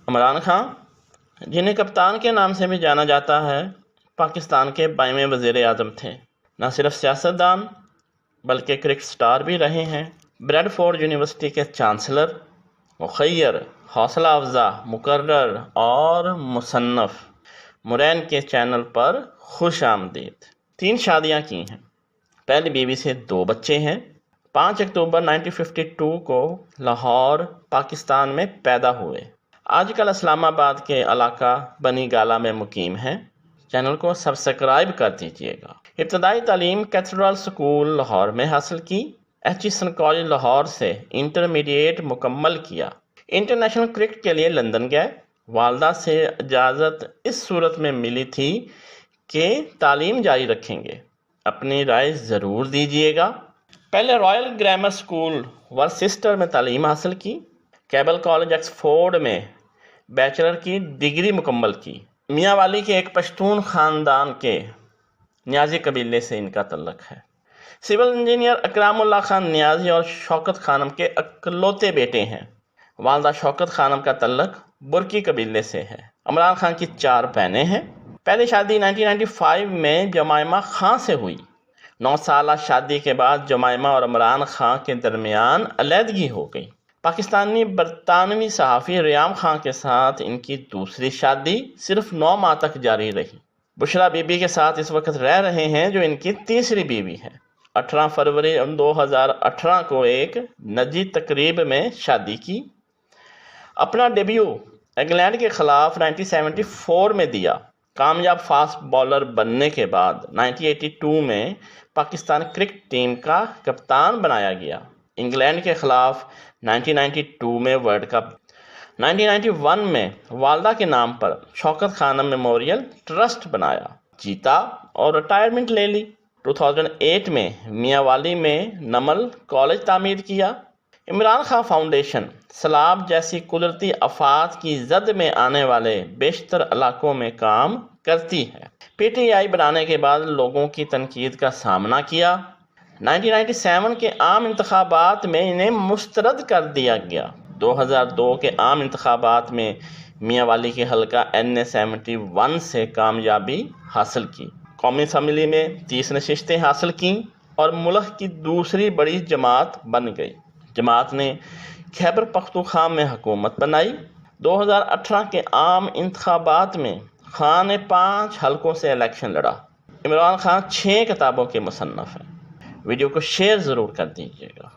عمران خان، جنہیں کپتان کے نام سے بھی جانا جاتا ہے، پاکستان کے 22ویں وزیر اعظم تھے۔ نہ صرف سیاستدان بلکہ کرکٹ سٹار بھی رہے ہیں۔ بریڈ فورڈ یونیورسٹی کے چانسلر، مخیر، حوصلہ افزا، مقرر اور مصنف۔ مرین کے چینل پر خوش آمدید۔ 3 شادیاں کی ہیں۔ پہلی بیوی سے 2 بچے ہیں۔ 5 اکتوبر 1952 کو لاہور، پاکستان میں پیدا ہوئے۔ آج کل اسلام آباد کے علاقہ بنی گالہ میں مقیم ہیں۔ چینل کو سبسکرائب کر دیجیے گا۔ ابتدائی تعلیم کیتھیڈرل اسکول لاہور میں حاصل کی۔ ایچیسن کالج لاہور سے انٹرمیڈیٹ مکمل کیا۔ انٹرنیشنل کرکٹ کے لیے لندن گئے۔ والدہ سے اجازت اس صورت میں ملی تھی کہ تعلیم جاری رکھیں گے۔ اپنی رائے ضرور دیجیے گا۔ پہلے رائل گرامر اسکول ورسسٹر میں تعلیم حاصل کی۔ کیبل کالج آکسفورڈ میں بیچلر کی ڈگری مکمل کی۔ میاں والی کے ایک پشتون خاندان کے نیازی قبیلے سے ان کا تعلق ہے۔ سول انجینئر اکرام اللہ خان نیازی اور شوکت خانم کے اکلوتے بیٹے ہیں۔ والدہ شوکت خانم کا تعلق برکی قبیلے سے ہے۔ عمران خان کی 4 بہنیں ہیں۔ پہلی شادی 1995 میں جمائمہ خان سے ہوئی۔ 9 سالہ شادی کے بعد جمائمہ اور عمران خان کے درمیان علیحدگی ہو گئی۔ پاکستانی برطانوی صحافی ریام خان کے ساتھ ان کی دوسری شادی صرف 9 ماہ تک جاری رہی۔ بشرا بی بی کے ساتھ اس وقت رہ رہے ہیں، جو ان کی تیسری بیوی ہے۔ 18 فروری 2018 کو ایک نجی تقریب میں شادی کی۔ اپنا ڈیبیو انگلینڈ کے خلاف 1974 میں دیا۔ کامیاب فاسٹ بالر بننے کے بعد 1982 میں پاکستان کرکٹ ٹیم کا کپتان بنایا گیا۔ انگلینڈ کے خلاف 1992 میں ورلڈ کپ۔ 1991 میں والدہ کے نام پر شوکت خانم میموریل ٹرسٹ بنایا، جیتا اور ریٹائرمنٹ لے لی۔ 2008 میں میاں والی میں نمل کالج تعمیر کیا۔ عمران خان فاؤنڈیشن سیلاب جیسی قدرتی آفات کی زد میں آنے والے بیشتر علاقوں میں کام کرتی ہے۔ پی ٹی آئی بنانے کے بعد لوگوں کی تنقید کا سامنا کیا۔ 1997 کے عام انتخابات میں انہیں مسترد کر دیا گیا۔ 2002 کے عام انتخابات میں میاں والی کے حلقہ NA-71 سے کامیابی حاصل کی۔ قومی اسمبلی میں 30 نشستیں حاصل کیں اور ملک کی دوسری بڑی جماعت بن گئی۔ جماعت نے خیبر پختونخوا میں حکومت بنائی۔ 2018 کے عام انتخابات میں خان نے 5 حلقوں سے الیکشن لڑا۔ عمران خان 6 کتابوں کے مصنف ہیں۔ ویڈیو کو شیئر ضرور کر دیجیے گا۔